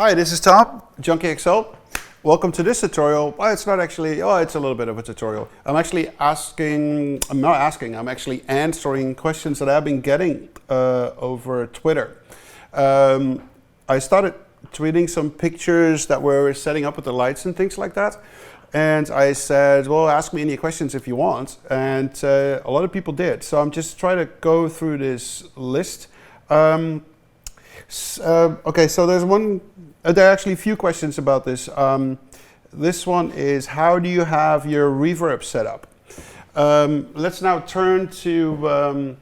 Hi, this is Tom, Junkie XL. Welcome to this tutorial. Well, it's not actually, oh, it's a little bit of a tutorial. I'm actually I'm actually answering questions that I've been getting over Twitter. I started tweeting some pictures that were setting up with the lights and things like that. And I said, well, ask me any questions if you want. And a lot of people did. So I'm just trying to go through this list. Okay, so there's one, there are actually a few questions about this. This one is, how do you have your reverb set up? Let's now turn to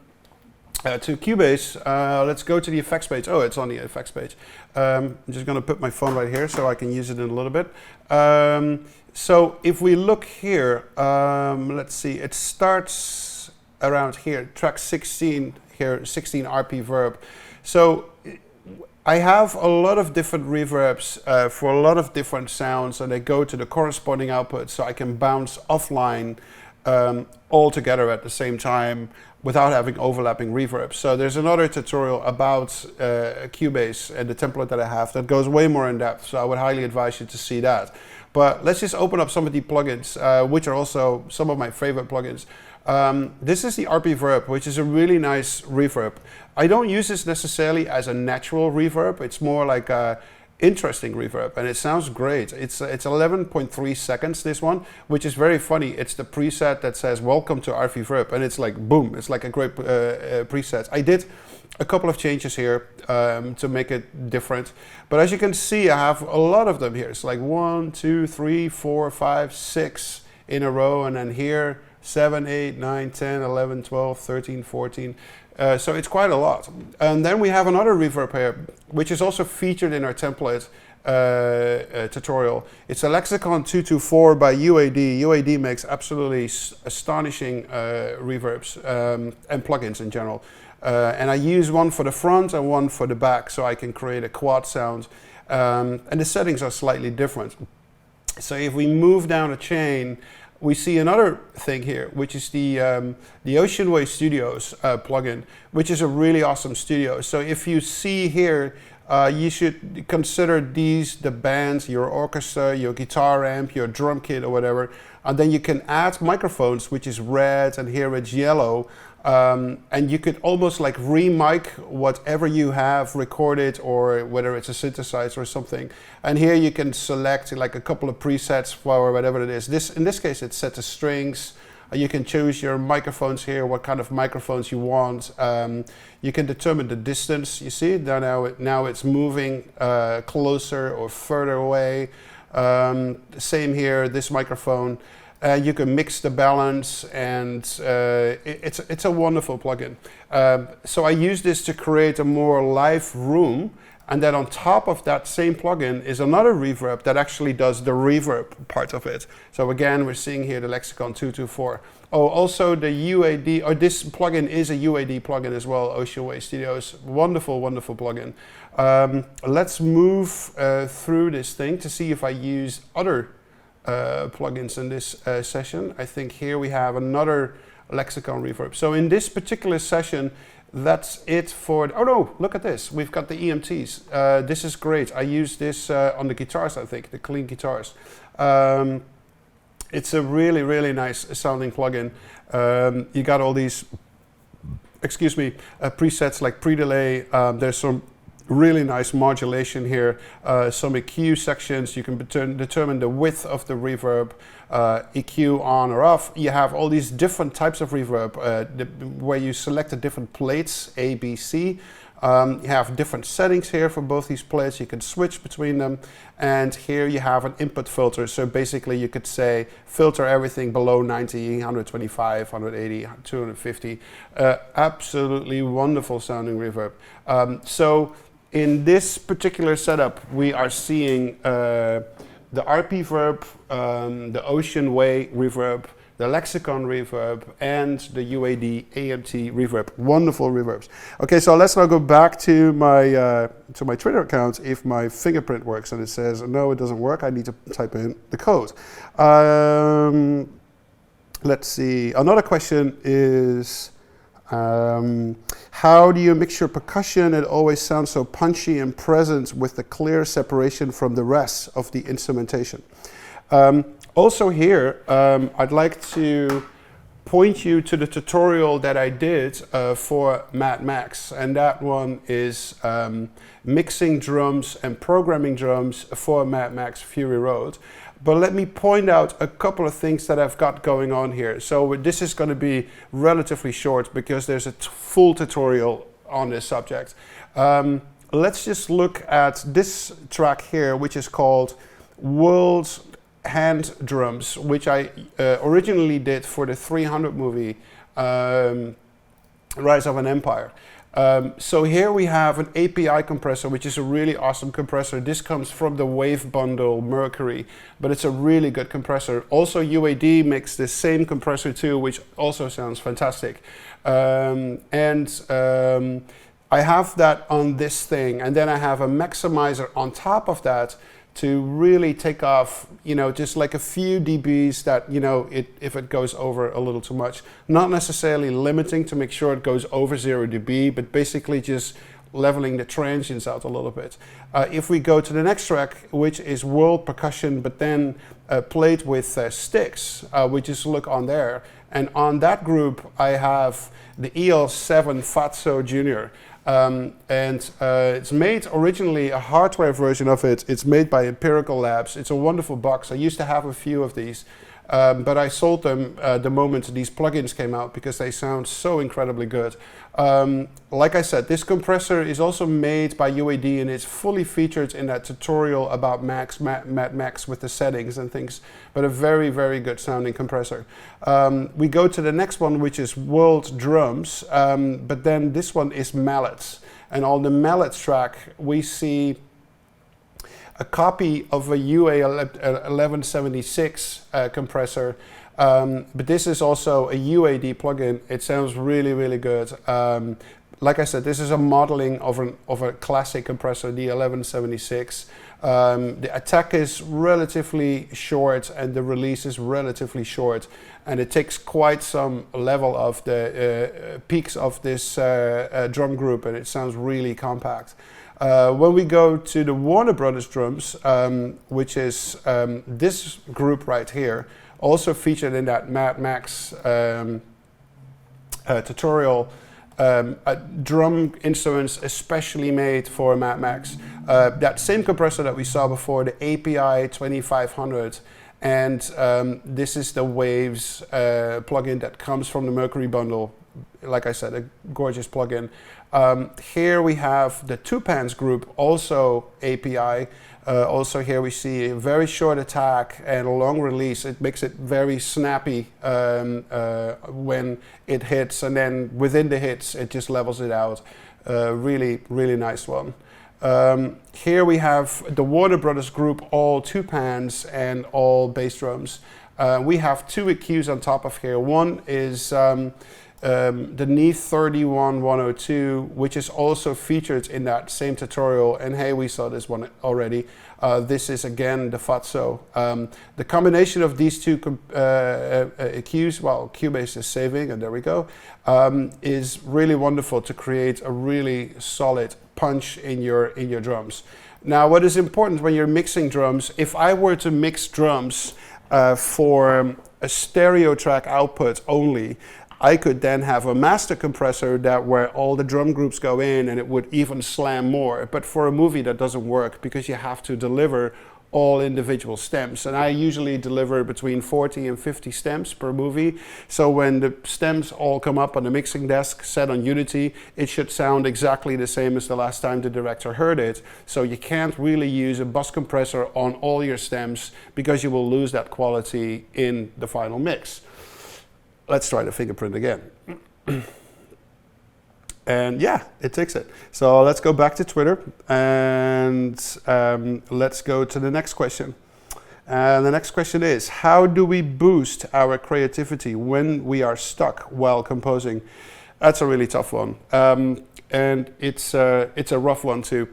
Cubase. Let's go to the effects page. Oh, it's on the effects page. I'm just going to put my phone right here so I can use it in a little bit. So if we look here, let's see, it starts around here, track 16 here, 16 RP verb. So I have a lot of different reverbs for a lot of different sounds, and they go to the corresponding output, so I can bounce offline all together at the same time without having overlapping reverbs. So there's another tutorial about Cubase and the template that I have that goes way more in depth, so I would highly advise you to see that. But let's just open up some of the plugins, which are also some of my favorite plugins. This is the RP Verb, which is a really nice reverb. I don't use this necessarily as a natural reverb. It's more like a interesting reverb, and it sounds great. It's 11.3 seconds, this one, which is very funny. It's the preset that says welcome to RP Verb, and it's like boom, it's like a great preset. I did a couple of changes here to make it different, but as you can see, I have a lot of them here. It's like 1, 2, 3, 4, 5, 6 in a row, and then here 7, 8, 9, 10, 11, 12, 13, 14. So it's quite a lot. And then we have another reverb here, which is also featured in our template tutorial. It's a Lexicon 224 by UAD. UAD makes absolutely astonishing reverbs and plugins in general. And I use one for the front and one for the back, so I can create a quad sound. And the settings are slightly different. So if we move down a chain, we see another thing here, which is the Oceanway Studios plugin, which is a really awesome studio. So if you see here, you should consider these the bands, your orchestra, your guitar amp, your drum kit or whatever. And then you can add microphones, which is red, and here it's yellow. And you could almost like re-mic whatever you have recorded, or whether it's a synthesizer or something. And here you can select like a couple of presets for whatever it is. In this case, it's set to strings. You can choose your microphones here, what kind of microphones you want. You can determine the distance. You see, now it's moving closer or further away. Same here, this microphone. You can mix the balance, and it's a wonderful plugin. So I use this to create a more live room, and then on top of that same plugin is another reverb that actually does the reverb part of it. So again, we're seeing here the Lexicon 224. Oh, also the UAD, or this plugin is a UAD plugin as well, Oceanway Studios. Wonderful, wonderful plugin. Let's move through this thing to see if I use other plugins in this session. I think here we have another Lexicon reverb. So in this particular session, that's it for, oh no, look at this. We've got the EMTs. This is great. I use this on the guitars, I think, the clean guitars. It's a really, really nice sounding plugin. You got all these, presets like pre-delay. There's some really nice modulation here, some EQ sections. You can determine the width of the reverb, EQ on or off. You have all these different types of reverb where you select the different plates, A, B, C. You have different settings here for both these plates. You can switch between them. And here you have an input filter. So basically you could say filter everything below 90, 125, 180, 250. Absolutely wonderful sounding reverb. So in this particular setup, we are seeing the RP Verb, the Oceanway reverb, the Lexicon reverb, and the UAD AMT reverb. Wonderful reverbs. Okay, so let's now go back to my Twitter account if my fingerprint works, and it says no, it doesn't work. I need to type in the code. Let's see. Another question is, How do you mix your percussion? It always sounds so punchy and present with the clear separation from the rest of the instrumentation. Also here, I'd like to point you to the tutorial that I did for Mad Max, and that one is mixing drums and programming drums for Mad Max Fury Road. But let me point out a couple of things that I've got going on here. So this is going to be relatively short because there's a full tutorial on this subject. Let's just look at this track here, which is called World's Hand Drums, which I originally did for the 300 movie, Rise of an Empire. So here we have an API compressor, which is a really awesome compressor. This comes from the Wave Bundle Mercury, but it's a really good compressor. Also UAD makes the same compressor too, which also sounds fantastic. I have that on this thing, and then I have a maximizer on top of that to really take off, you know, just like a few dBs that, you know, if it goes over a little too much. Not necessarily limiting to make sure it goes over 0 dB, but basically just leveling the transients out a little bit. If we go to the next track, which is World Percussion, but then played with sticks, we just look on there. And on that group, I have the EL7 Fatso Jr. It's made originally a hardware version of it. It's made by Empirical Labs. It's a wonderful box. I used to have a few of these, but I sold them the moment these plugins came out because they sound so incredibly good. Like I said, this compressor is also made by UAD and it's fully featured in that tutorial about Mad Max with the settings and things, but a very, very good sounding compressor. We go to the next one, which is World Drums, but then this one is Mallets. And on the Mallets track, we see a copy of a UA1176 compressor. But this is also a UAD plugin. It sounds really, really good. Like I said, this is a modeling of a classic compressor, the 1176. The attack is relatively short and the release is relatively short, and it takes quite some level of the peaks of this drum group, and it sounds really compact. When we go to the Warner Brothers drums, which is this group right here, also featured in that Mad Max tutorial, drum instruments especially made for Mad Max. That same compressor that we saw before, the API 2500, and this is the Waves plugin that comes from the Mercury bundle. Like I said, a gorgeous plugin. Here we have the Two Pans group, also API. Also here we see a very short attack and a long release. It makes it very snappy when it hits, and then within the hits it just levels it out. Really, really nice one. Here we have the Warner Brothers group, all Two Pans and all bass drums. We have two EQs on top of here. One is the Neath 31102, which is also featured in that same tutorial, and hey, we saw this one already. This is again the Fatso. The combination of these two EQs, well, Cubase is saving, and there we go, is really wonderful to create a really solid punch in your drums. Now, what is important when you're mixing drums, if I were to mix drums for a stereo track output only, I could then have a master compressor that where all the drum groups go in and it would even slam more. But for a movie that doesn't work because you have to deliver all individual stems. And I usually deliver between 40 and 50 stems per movie. So when the stems all come up on the mixing desk set on Unity, it should sound exactly the same as the last time the director heard it. So you can't really use a bus compressor on all your stems because you will lose that quality in the final mix. Let's try the fingerprint again. And yeah, it takes it. So let's go back to Twitter and let's go to the next question. And the next question is, how do we boost our creativity when we are stuck while composing? That's a really tough one. And it's a rough one too.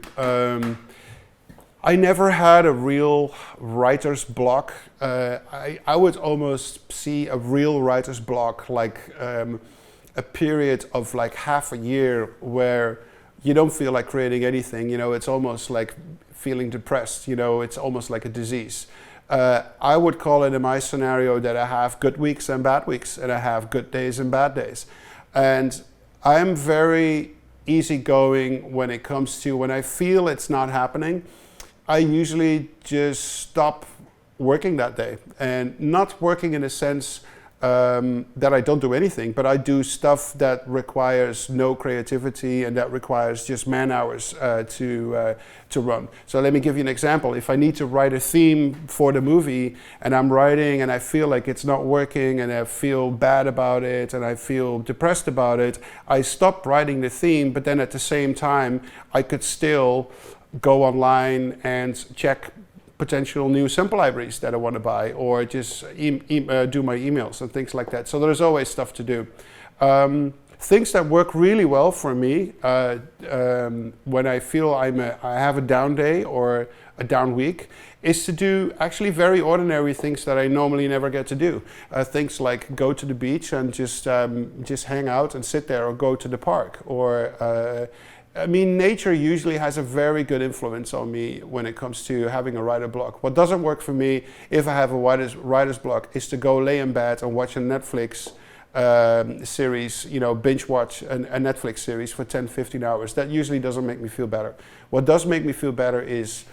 I never had a real writer's block. I would almost see a real writer's block like a period of like half a year where you don't feel like creating anything. You know, it's almost like feeling depressed. You know, it's almost like a disease. I would call it in my scenario that I have good weeks and bad weeks, and I have good days and bad days. And I'm very easygoing when it comes to when I feel it's not happening. I usually just stop working that day, and not working in a sense that I don't do anything, but I do stuff that requires no creativity and that requires just man hours to run. So let me give you an example. If I need to write a theme for the movie and I'm writing and I feel like it's not working and I feel bad about it and I feel depressed about it, I stop writing the theme, but then at the same time I could still go online and check potential new sample libraries that I want to buy, or just do my emails and things like that. So there's always stuff to do. Things that work really well for me when I feel I have a down day or a down week is to do actually very ordinary things that I normally never get to do. Things like go to the beach and just hang out and sit there, or go to the park, or I mean, nature usually has a very good influence on me when it comes to having a writer block. What doesn't work for me if I have a writer's block is to go lay in bed and watch a Netflix series, you know, binge watch a Netflix series for 10, 15 hours. That usually doesn't make me feel better. What does make me feel better is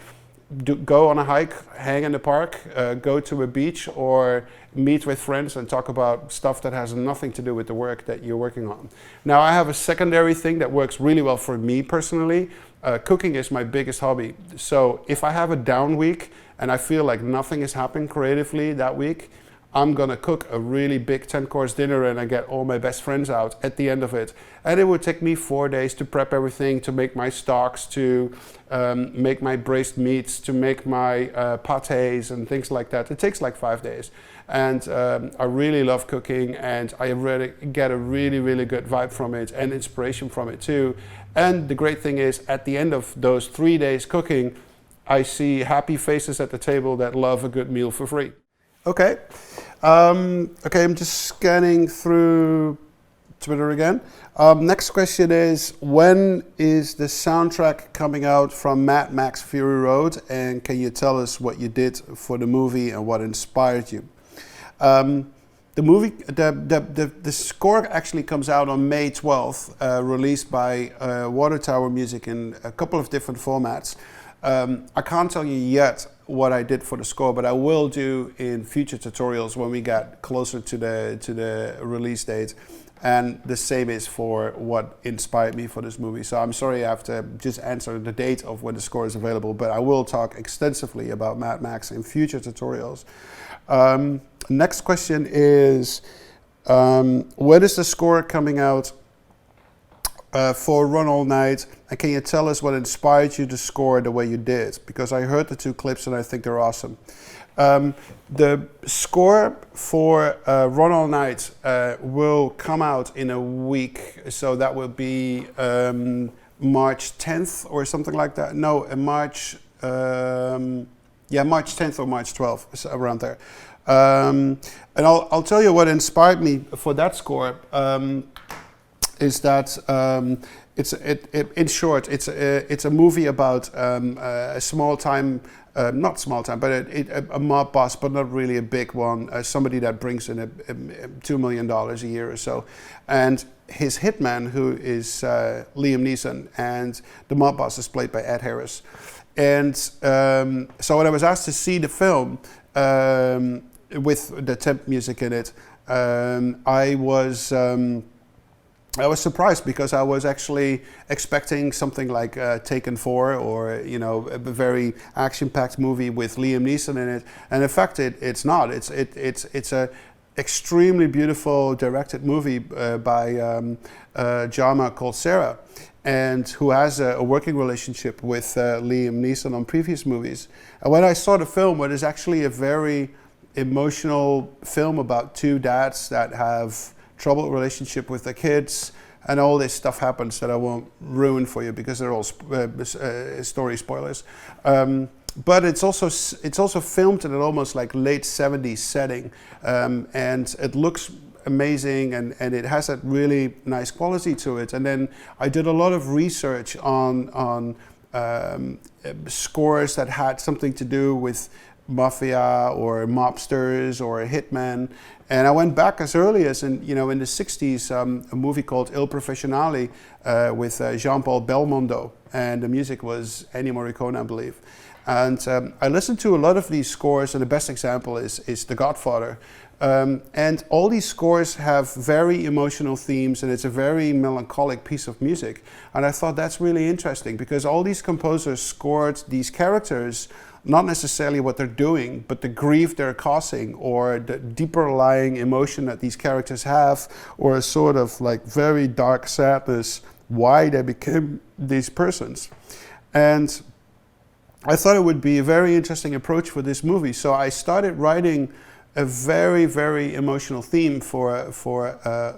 go on a hike, hang in the park, go to a beach, or meet with friends and talk about stuff that has nothing to do with the work that you're working on. Now, I have a secondary thing that works really well for me personally. Cooking is my biggest hobby. So if I have a down week and I feel like nothing is happening creatively that week, I'm gonna cook a really big 10-course dinner and I get all my best friends out at the end of it. And it would take me 4 days to prep everything, to make my stocks, to make my braised meats, to make my pâtés and things like that. It takes like 5 days. And I really love cooking, and I really get a really, really good vibe from it and inspiration from it too. And the great thing is, at the end of those 3 days cooking, I see happy faces at the table that love a good meal for free. Okay. Okay, I'm just scanning through Twitter again. Next question is, when is the soundtrack coming out from Mad Max Fury Road? And can you tell us what you did for the movie and what inspired you? The movie, the score actually comes out on May 12th, released by Water Tower Music in a couple of different formats. I can't tell you yet what I did for the score, but I will do in future tutorials when we get closer to the release date. And the same is for what inspired me for this movie. So I'm sorry I have to just answer the date of when the score is available, but I will talk extensively about Mad Max in future tutorials. Next question is, when is the score coming out for Run All Night, and can you tell us what inspired you to score the way you did? Because I heard the 2 clips and I think they're awesome. The score for Run All Night will come out in a week, so that will be March 10th or something like that. No, March 10th or March 12th, around there. And I'll tell you what inspired me for that score. Is that in short, it's a movie about a small time, not small time, but a mob boss, but not really a big one. Somebody that brings in $2 million a year or so, and his hitman, who is Liam Neeson, and the mob boss is played by Ed Harris. And so when I was asked to see the film with the temp music in it, I was surprised, because I was actually expecting something like Taken 4, or a very action-packed movie with Liam Neeson in it, and in fact it's not. It's a extremely beautiful directed movie by Jama called Sarah, and who has a working relationship with Liam Neeson on previous movies. And when I saw the film, it is actually a very emotional film about 2 dads that have troubled relationship with their kids, and all this stuff happens that I won't ruin for you because they're all story spoilers. But it's also filmed in an almost like late 70s setting, and it looks amazing, and it has that really nice quality to it. And then I did a lot of research on scores that had something to do with mafia or mobsters or hitmen. And I went back as early as in the 60s, a movie called Il Professionale with Jean-Paul Belmondo, and the music was Ennio Morricone, I believe. And I listened to a lot of these scores, and the best example is The Godfather. And all these scores have very emotional themes, and it's a very melancholic piece of music. And I thought that's really interesting, because all these composers scored these characters, not necessarily what they're doing, but the grief they're causing, or the deeper lying emotion that these characters have, or a sort of like very dark sadness, why they became these persons. And I thought it would be a very interesting approach for this movie. So I started writing a very, very emotional theme for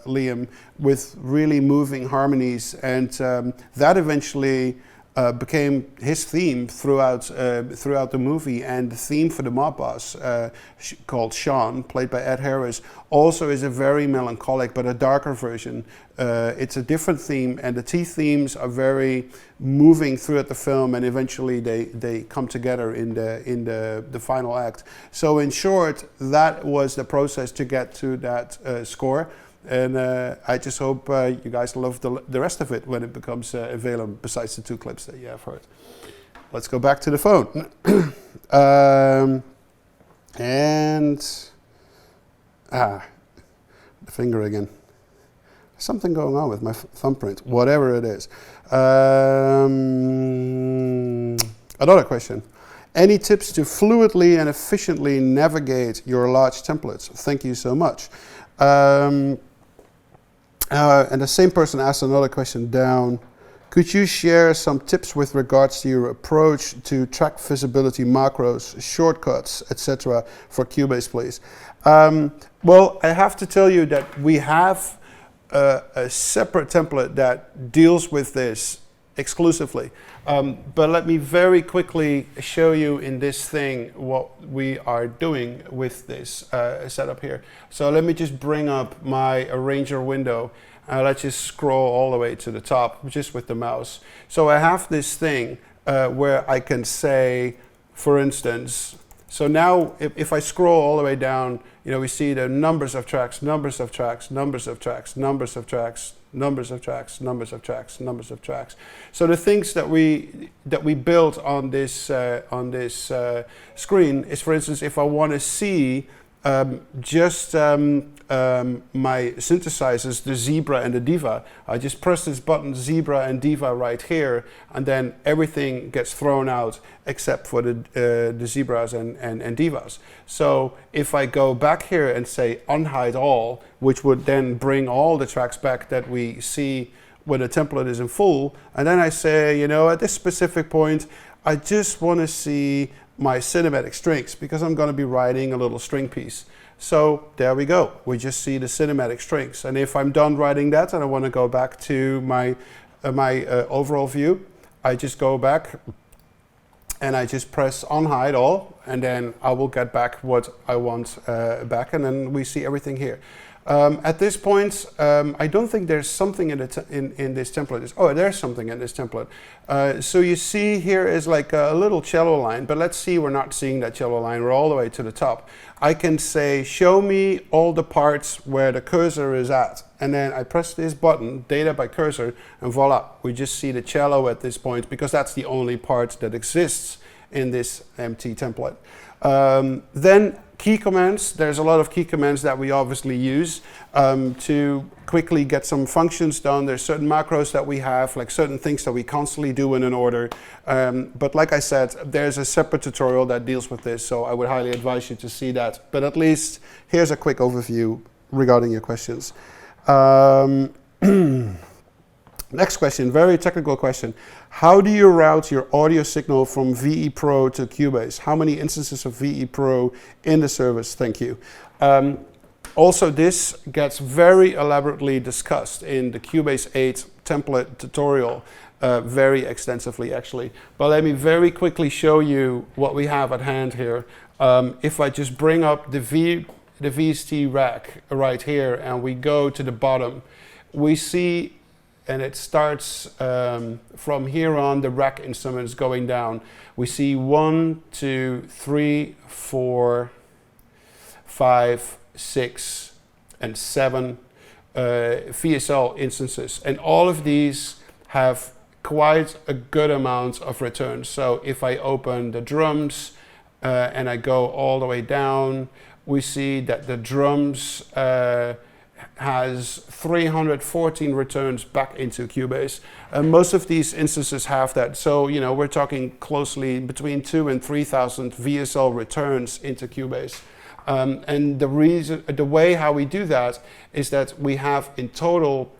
Liam, with really moving harmonies, and that eventually became his theme throughout the movie. And the theme for the mob boss, called Sean, played by Ed Harris, also is a very melancholic but a darker version. It's a different theme, and the two themes are very moving throughout the film, and eventually they come together in the final act. So in short, that was the process to get to that score. And I just hope you guys love the rest of it when it becomes available, besides the 2 clips that you have heard. Let's go back to the phone. The finger again. Something going on with my thumbprint, whatever it is. Another question. Any tips to fluidly and efficiently navigate your large templates? Thank you so much. And the same person asked another question down. Could you share some tips with regards to your approach to track visibility macros, shortcuts, etc. for Cubase, please? Well, I have to tell you that we have a separate template that deals with this exclusively. But let me very quickly show you in this thing what we are doing with this setup here. So let me just bring up my arranger window. Let's just scroll all the way to the top just with the mouse. So I have this thing where I can say, for instance, so now if I scroll all the way down, we see the numbers of tracks, numbers of tracks, numbers of tracks, numbers of tracks, numbers of tracks, numbers of tracks, numbers of tracks. So the things that we built on this screen is, for instance, if I want to see just my synthesizers, the Zebra and the Diva, I just press this button, Zebra and Diva, right here, and then everything gets thrown out except for the Zebras and Divas. So if I go back here and say unhide all, which would then bring all the tracks back that we see when the template is in full, and then I say, at this specific point, I just want to see my cinematic strings, because I'm going to be writing a little string piece. So there we go. We just see the cinematic strings. And if I'm done writing that and I want to go back to my overall view, I just go back and I just press unhide all, and then I will get back what I want back, and then we see everything here. At this point, I don't think there's something in this template. Oh, there's something in this template. So you see here is like a little cello line, but let's see, we're not seeing that cello line. We're all the way to the top. I can say, show me all the parts where the cursor is at. And then I press this button, data by cursor, and voila, we just see the cello at this point, because that's the only part that exists in this empty template. Then key commands. There's a lot of key commands that we obviously use to quickly get some functions done. There's certain macros that we have, like certain things that we constantly do in an order. But like I said, there's a separate tutorial that deals with this, so I would highly advise you to see that. But at least here's a quick overview regarding your questions. Next question, very technical question. How do you route your audio signal from VE Pro to Cubase? How many instances of VE Pro in the service? Thank you. Also, this gets very elaborately discussed in the Cubase 8 template tutorial, very extensively actually. But let me very quickly show you what we have at hand here. If I just bring up the the VST rack right here and we go to the bottom, we see, and it starts from here on, the rack instruments going down. We see 1, 2, 3, 4, 5, 6, and 7 VSL instances. And all of these have quite a good amount of returns. So if I open the drums and I go all the way down, we see that the drums has 314 returns back into Cubase. And most of these instances have that. So, you know, we're talking closely between 2,000 and 3,000 VSL returns into Cubase. And the way how we do that is that we have in total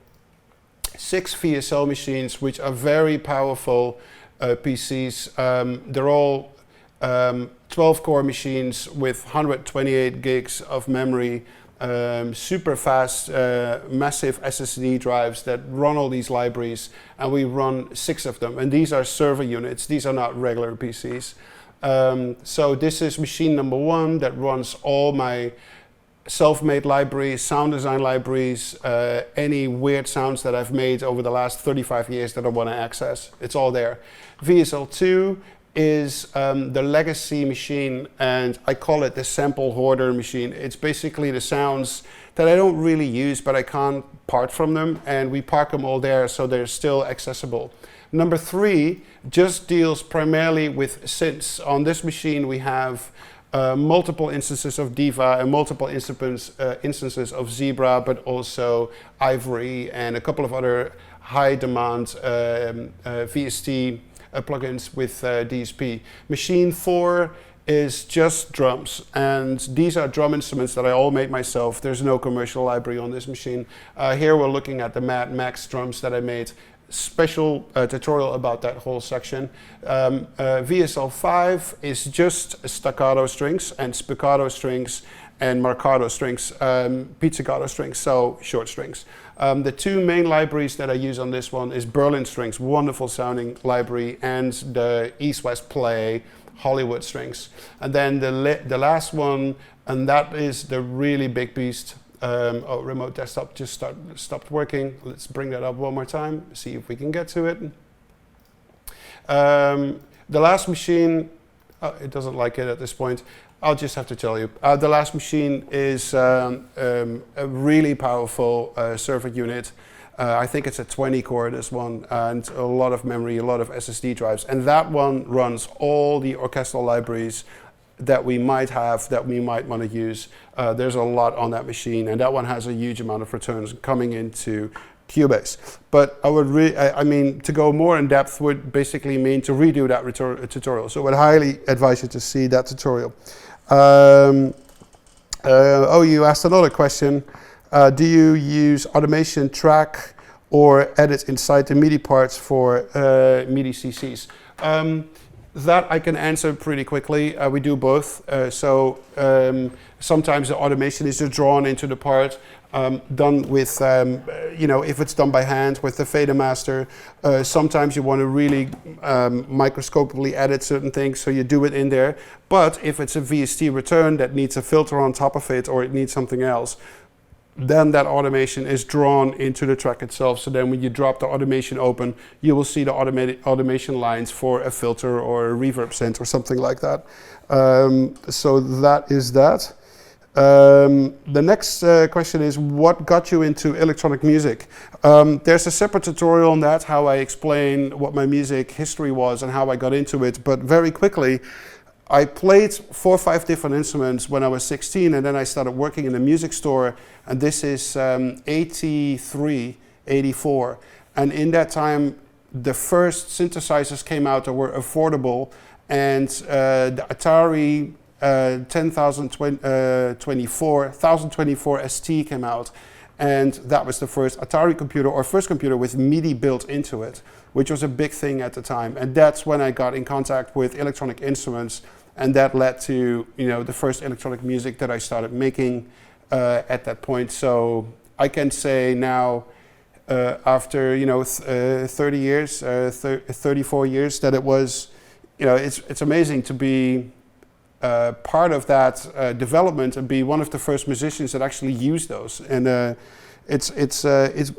6 VSL machines, which are very powerful PCs. They're all 12-core machines with 128 gigs of memory, super fast, massive SSD drives that run all these libraries, and we run 6 of them. And these are server units. These are not regular PCs. So this is machine number 1 that runs all my self-made libraries, sound design libraries, any weird sounds that I've made over the last 35 years that I want to access. It's all there. VSL2 is the legacy machine, and I call it the sample hoarder machine. It's basically the sounds that I don't really use, but I can't part from them, and we park them all there so they're still accessible. Number 3 just deals primarily with synths. On this machine we have multiple instances of Diva and multiple instances of Zebra, but also Ivory and a couple of other high demand VST plugins with DSP. Machine 4 is just drums, and these are drum instruments that I all made myself. There's no commercial library on this machine. Here we're looking at the Mad Max drums that I made. Special tutorial about that whole section. VSL5 is just staccato strings and spiccato strings and marcato strings, pizzicato strings, so short strings. The 2 main libraries that I use on this one is Berlin Strings, wonderful sounding library, and the East West Play Hollywood strings. And then the last one, and that is the really big beast. Remote desktop just stopped working. Let's bring that up one more time, see if we can get to it. The last machine, it doesn't like it at this point. I'll just have to tell you. The last machine is a really powerful server unit. I think it's a 20 core, this one, and a lot of memory, a lot of SSD drives. And that one runs all the orchestral libraries that we might have, that we might want to use. There's a lot on that machine, and that one has a huge amount of returns coming into Cubase. But I would I mean, to go more in depth would basically mean to redo that tutorial. So I would highly advise you to see that tutorial. Oh, you asked another question. Do you use automation track or edit inside the MIDI parts for MIDI CCs? That I can answer pretty quickly. We do both. Sometimes the automation is just drawn into the part, done with, you know, if it's done by hand with the fader master. Sometimes you want to really microscopically edit certain things, so you do it in there. But if it's a VST return that needs a filter on top of it, or it needs something else, then that automation is drawn into the track itself. So then when you drop the automation open, you will see the automation lines for a filter or a reverb synth or something like that. So that is that. The next question is, what got you into electronic music? There's a separate tutorial on that, how I explain what my music history was and how I got into it. But very quickly, I played 4 or 5 different instruments when I was 16, and then I started working in a music store, and this is 83, 84. And in that time, the first synthesizers came out that were affordable, and the Atari 1024 ST came out, and that was the first Atari computer, or first computer with MIDI built into it, which was a big thing at the time. And that's when I got in contact with electronic instruments, and that led to, you know, the first electronic music that I started making at that point. So I can say now, after, you know, 30 years, 34 years, that it was, you know, it's amazing to be part of that development and be one of the first musicians that actually use those. And it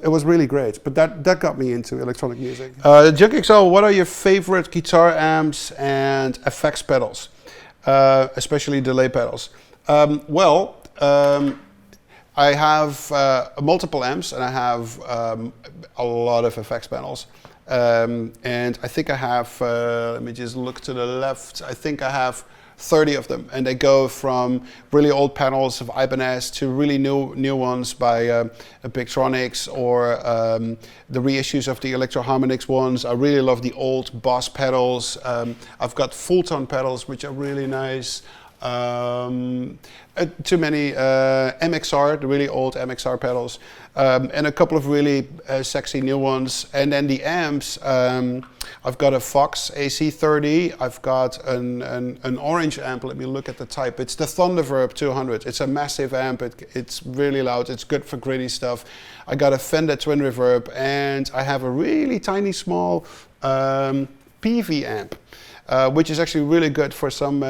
was really great. But that got me into electronic music. Junkie XL, what are your favorite guitar amps and effects pedals, especially delay pedals? I have multiple amps and I have a lot of effects panels. And I think I have, let me just look to the left, I think I have 30 of them, and they go from really old panels of Ibanez to really new ones by Bigtronics, or the reissues of the Electro Harmonix ones. I really love the old Boss pedals. I've got full tone pedals, which are really nice. Too many MXR, the really old MXR pedals, and a couple of really sexy new ones. And then the amps, I've got a Fox AC30, I've got an orange amp, let me look at the type. It's the Thunderverb 200, it's a massive amp, it's really loud, it's good for gritty stuff. I got a Fender Twin Reverb, and I have a really tiny small PV amp. Which is actually really good for some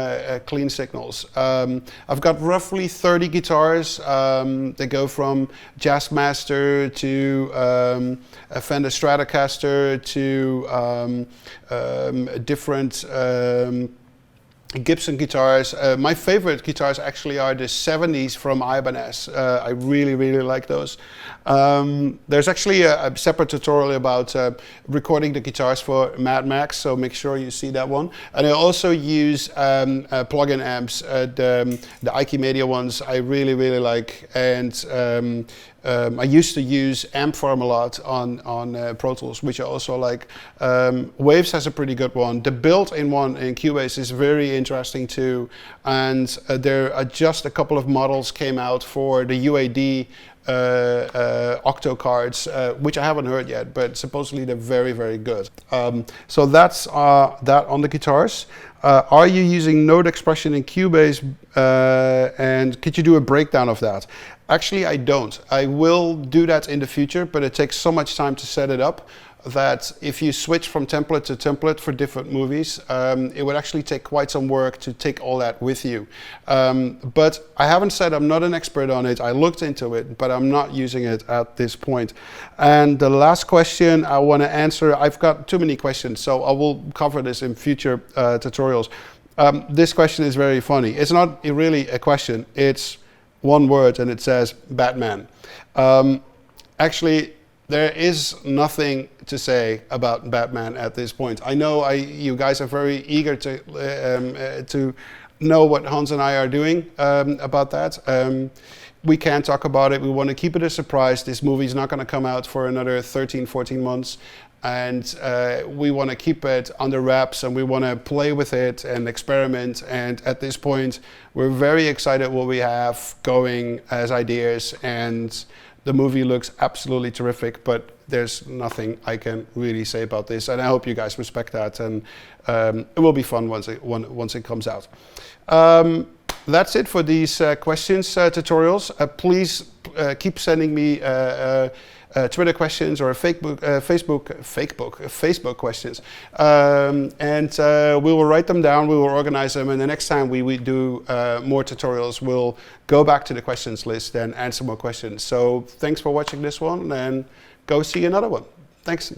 clean signals. I've got roughly 30 guitars. They go from Jazzmaster to a Fender Stratocaster to different Gibson guitars. My favorite guitars actually are the 70s from Ibanez. I really like those. There's actually a separate tutorial about recording the guitars for Mad Max, so make sure you see that one. And I also use plug-in amps, the Ike Media ones I really like, and I used to use Ampfarm a lot on Pro Tools, which I also like. Waves has a pretty good one. The built-in one in Cubase is very interesting too, and there are just a couple of models came out for the UAD Octo cards, which I haven't heard yet, but supposedly they're very good. So that's that on the guitars. Are you using note expression in Cubase, and could you do a breakdown of that? Actually, I don't. I will do that in the future, but it takes so much time to set it up that if you switch from template to template for different movies, it would actually take quite some work to take all that with you. But I haven't said I'm not an expert on it. I looked into it, but I'm not using it at this point. And the last question I want to answer, I've got too many questions, so I will cover this in future tutorials. This question is very funny. It's not really a question, it's one word, and it says Batman. Actually, there is nothing to say about Batman at this point. I know you guys are very eager to know what Hans and I are doing about that. We can't talk about it. We want to keep it a surprise. This movie is not going to come out for another 13, 14 months. And we want to keep it under wraps, and we want to play with it and experiment. And at this point, we're very excited what we have going as ideas, and the movie looks absolutely terrific, but there's nothing I can really say about this. And I hope you guys respect that, and it will be fun once it comes out. That's it for these questions tutorials. Please keep sending me Twitter questions or Facebook questions, and we will write them down, we will organize them, and the next time we do more tutorials, we'll go back to the questions list and answer more questions. So thanks for watching this one, and go see another one. Thanks.